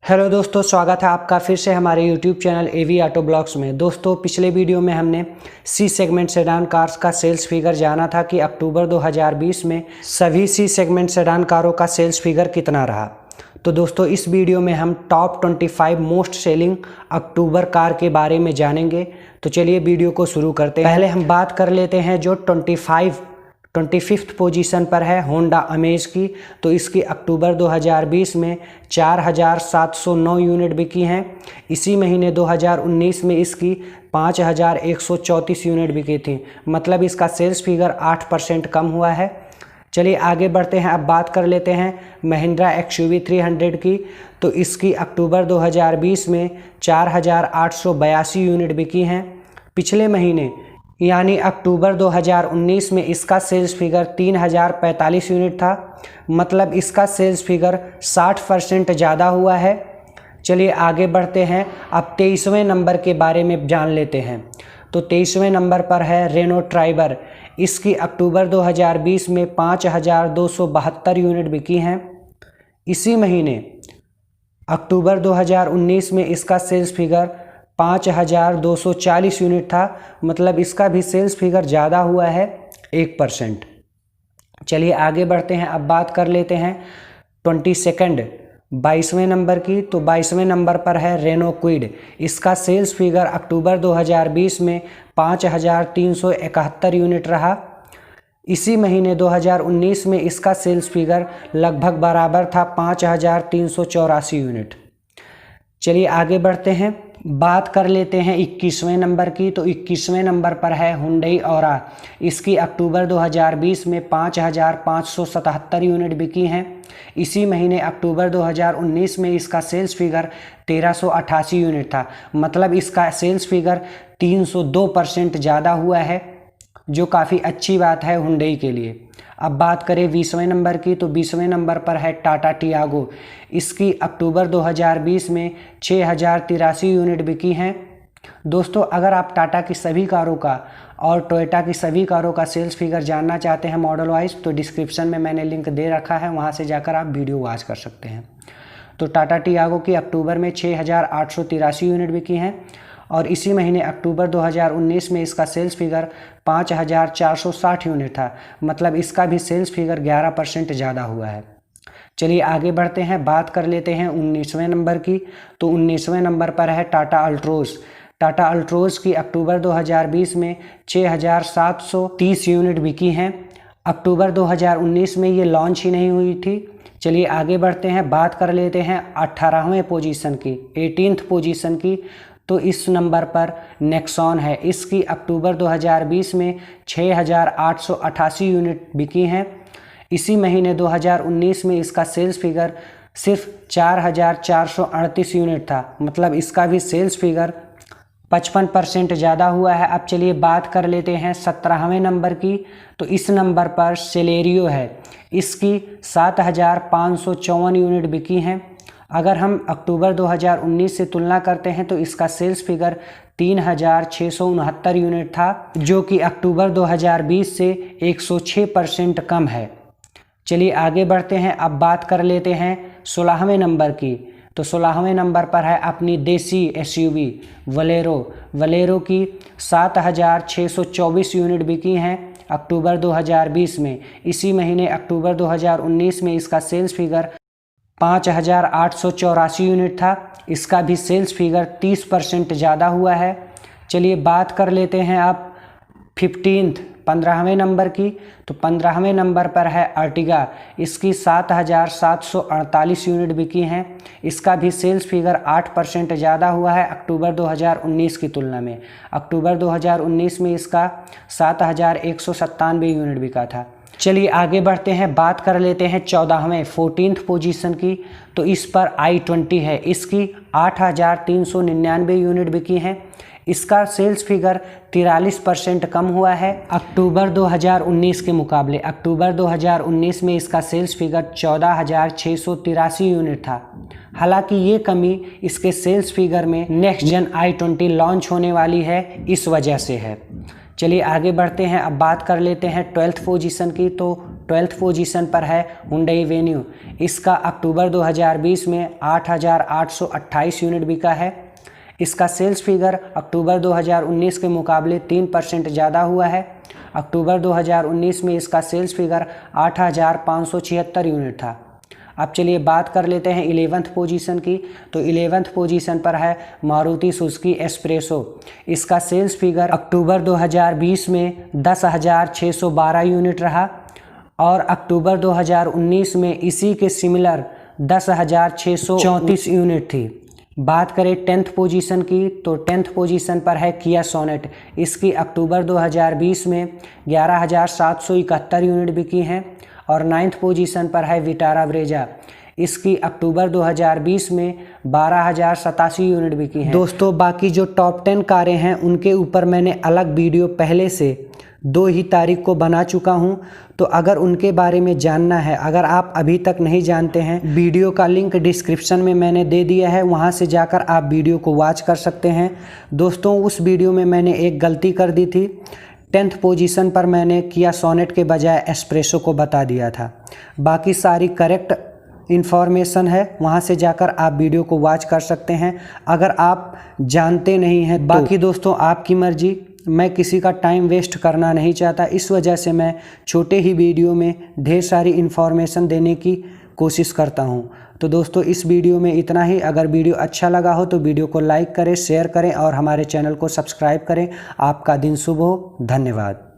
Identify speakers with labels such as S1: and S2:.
S1: Hello दोस्तों, स्वागत है आपका फिर से हमारे YouTube channel AV auto blogs में। दोस्तों, पिछले वीडियो में हमने सी सेगमेंट सेडान कार्स का सेल्स फिगर जाना था कि अक्टूबर 2020 में सभी सी सेगमेंट सेडान कारों का सेल्स फिगर कितना रहा। तो दोस्तों, इस वीडियो में हम टॉप 25 मोस्ट सेलिंग अक्टूबर कार के बारे में जानेंगे। तो चलिए वीडियो को शुरू करते हैं। पहले हम बात कर लेते हैं जो 25th पोजीशन पर है होंडा अमेज की। तो इसकी अक्टूबर 2020 में 4709 यूनिट बिकी हैं। इसी महीने 2019 में इसकी 5134 यूनिट बिकी थी, मतलब इसका सेल्स फिगर 8% कम हुआ है। चलिए आगे बढ़ते हैं। अब बात कर लेते हैं महिंद्रा XUV 300 की। तो इसकी अक्टूबर 2020 में 4882 यूनिट बिकी हैं। पिछले महीने यानी अक्टूबर 2019 में इसका सेल्स फिगर 3045 यूनिट था, मतलब इसका सेल्स फिगर 60% ज़्यादा हुआ है। चलिए आगे बढ़ते हैं। अब 23वें नंबर के बारे में जान लेते हैं। तो 23वें नंबर पर है रेनो ट्राइबर। इसकी अक्टूबर 2020 में 5272 यूनिट बिकी हैं। इसी महीने अक्टूबर 2019 में इसका सेल्स फिगर 5240 यूनिट था, मतलब इसका भी सेल्स फिगर ज़्यादा हुआ है 1%। चलिए आगे बढ़ते हैं। अब बात कर लेते हैं 22वें नंबर की। तो 22वें नंबर पर है रेनो क्विड। इसका सेल्स फिगर अक्टूबर 2020 में 5371 यूनिट रहा। इसी महीने 2019 में इसका सेल्स फिगर लगभग बराबर था 5384 यूनिट। चलिए आगे बढ़ते हैं। बात कर लेते हैं 21वें नंबर की। तो 21वें नंबर पर है हुंडई ऑरा। इसकी अक्टूबर 2020 में 5577 यूनिट बिकी हैं। इसी महीने अक्टूबर 2019 में इसका सेल्स फिगर 1388 यूनिट था, मतलब इसका सेल्स फिगर 302% ज़्यादा हुआ है, जो काफ़ी अच्छी बात है हुंडई के लिए। अब बात करें 20वें नंबर की। तो 20वें नंबर पर है टाटा टियागो। इसकी अक्टूबर 2020 में 6083 यूनिट बिकी हैं। दोस्तों, अगर आप टाटा की सभी कारों का और टोयोटा की सभी कारों का सेल्स फिगर जानना चाहते हैं मॉडल वाइज, तो डिस्क्रिप्शन में मैंने लिंक दे रखा है, वहां से जाकर आप वीडियो वॉच कर सकते हैं। तो टाटा टियागो की अक्टूबर में 6883 यूनिट बिकी हैं और इसी महीने अक्टूबर 2019 में इसका सेल्स फिगर 5460 यूनिट था, मतलब इसका भी सेल्स फिगर 11% ज़्यादा हुआ है। चलिए आगे बढ़ते हैं। बात कर लेते हैं 19वें नंबर की। तो 19वें नंबर पर है टाटा अल्ट्रोज। टाटा अल्ट्रोज की अक्टूबर 2020 में 6730 यूनिट बिकी हैं। अक्टूबर 2019 में ये लॉन्च ही नहीं हुई थी। चलिए आगे बढ़ते हैं। बात कर लेते हैं 18वें पोजीशन की, 18th पोजीशन की। तो इस नंबर पर नेक्सॉन है। इसकी अक्टूबर 2020 में 6888 यूनिट बिकी हैं। इसी महीने 2019 में इसका सेल्स फिगर सिर्फ 4438 यूनिट था, मतलब इसका भी सेल्स फिगर 55% ज़्यादा हुआ है। अब चलिए बात कर लेते हैं 17वें नंबर की। तो इस नंबर पर सेलेरियो है। इसकी 7554 यूनिट बिकी हैं। अगर हम अक्टूबर 2019 से तुलना करते हैं तो इसका सेल्स फिगर 3669 यूनिट था, जो कि अक्टूबर 2020 से 106% कम है। चलिए आगे बढ़ते हैं। अब बात कर लेते हैं 16वें नंबर की। तो 16वें नंबर पर है अपनी देसी SUV वलेरो की 7624 यूनिट बिकी हैं अक्टूबर 2020 में। इसी महीने अक्टूबर 2019 में इसका सेल्स फिगर 5884 यूनिट था, इसका भी सेल्स फिगर 30% ज़्यादा हुआ है। चलिए बात कर लेते हैं अब 15वें नंबर की। तो 15वें नंबर पर है अर्टिगा। इसकी 7748 यूनिट बिकी हैं। इसका भी सेल्स फिगर 8% ज़्यादा हुआ है अक्टूबर 2019 की तुलना में। अक्टूबर 2019 में इसका 7197 यूनिट बिका था। चलिए आगे बढ़ते हैं। बात कर लेते हैं 14th पोजीशन की। तो इस पर i20 है। इसकी 8399 यूनिट बिकी हैं। इसका सेल्स फिगर 43% कम हुआ है अक्टूबर 2019 के मुकाबले। अक्टूबर 2019 में इसका सेल्स फिगर 14683 यूनिट था। हालांकि ये कमी इसके सेल्स फिगर में नेक्स्ट जेन i20 लॉन्च होने वाली है, इस वजह से है। चलिए आगे बढ़ते हैं। अब बात कर लेते हैं 12th पोजीशन की। तो 12th पोजीशन पर है हुंडई वेन्यू। इसका अक्टूबर 2020 में 8,828 यूनिट बिका है। इसका सेल्स फिगर अक्टूबर 2019 के मुकाबले 3% ज़्यादा हुआ है। अक्टूबर 2019 में इसका सेल्स फिगर 8,576 यूनिट था। अब चलिए बात कर लेते हैं 11th पोजीशन की। तो 11th पोजीशन पर है मारुति सुजुकी एस्प्रेसो। इसका सेल्स फिगर अक्टूबर 2020 में 10,612 यूनिट रहा और अक्टूबर 2019 में इसी के सिमिलर 10,634 यूनिट थी। बात करें 10th पोजीशन की, तो 10th पोजीशन पर है किया सोनेट। इसकी अक्टूबर 2020 में 11,771 यूनिट बिकी हैं और 9th पोजीशन पर है विटारा ब्रेजा। इसकी अक्टूबर 2020 में 12,087 यूनिट बिकी हैं। दोस्तों बाकी जो टॉप 10 कारें हैं उनके ऊपर मैंने अलग वीडियो पहले से 2 ही तारीख को बना चुका हूं, तो अगर उनके बारे में जानना है, अगर आप अभी तक नहीं जानते हैं, वीडियो का लिंक डिस्क्रिप्शन में मैंने दे दिया है, वहां से जाकर आप वीडियो को वॉच कर सकते हैं। दोस्तों उस वीडियो में मैंने एक गलती कर दी थी। 10th पोजीशन पर मैंने किया सोनेट के बजाय एस्प्रेसो को बता दिया था। बाकी सारी करेक्ट इन्फॉर्मेशन है, वहां से जाकर आप वीडियो को वॉच कर सकते हैं अगर आप जानते नहीं हैं। बाकी दोस्तों आपकी मर्जी, मैं किसी का टाइम वेस्ट करना नहीं चाहता, इस वजह से मैं छोटे ही वीडियो में ढेर सारी इन्फॉर्मेशन देने की कोशिश करता हूं। तो दोस्तों इस वीडियो में इतना ही। अगर वीडियो अच्छा लगा हो तो वीडियो को लाइक करें, शेयर करें और हमारे चैनल को सब्सक्राइब करें। आपका दिन शुभ हो। धन्यवाद।